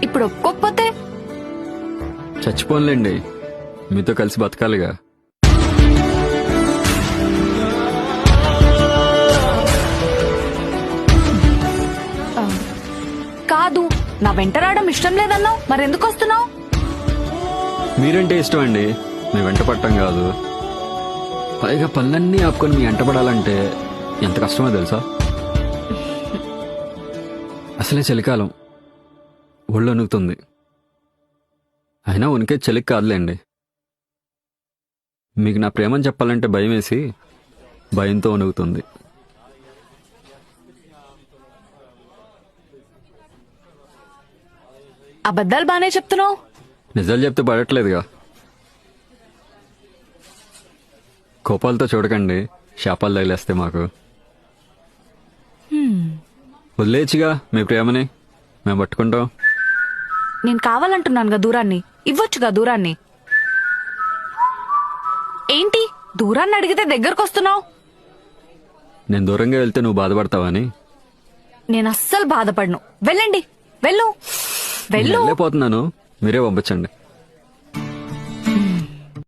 ఇప్పుడు ఒప్పుకోకపోతే చచ్చిపోన్లేండి, మీతో కలిసి బతకాలిగా. కాదు, నా వెంట రావడం ఇష్టం లేదన్నావు, మరెందుకు వస్తున్నావు? మీరంటే ఇష్టం అండి, మీ వెంట పట్టం కాదు. పైగా పనులన్నీ ఆపుకొని మీ వెంట పడాలంటే ఎంత కష్టమో తెలుసా? అసలే చలికాలం, ఒళ్ళు వణుకుతుంది. అయినా ఉనికే చలికి కాదులేండి. మీకు నా ప్రేమని చెప్పాలంటే భయం వేసి భయంతో వణుకుతుంది. అబద్ధాలు బానే చెప్తున్నావు. నిజాలు చెప్తే పడట్లేదుగా. కోపాలతో చూడకండి, శాపాలు తగిలేస్తే మాకు. వదిలేచ్చుగా మీ ప్రేమని, మేము పట్టుకుంటాం. నేను కావాలంటున్నానుగా దూరాన్ని, ఇవ్వొచ్చుగా దూరాన్ని. ఏంటి దూరాన్ని అడిగితే దగ్గరకు వస్తున్నావు? నేను దూరంగా వెళ్తే నువ్వు బాధపడతావని. నేను అస్సలు బాధపడను. వెళ్ళండి, వెళ్ళు వెళ్ళు. వెళ్ళిపోతున్నాను, మీరే పంపించండి.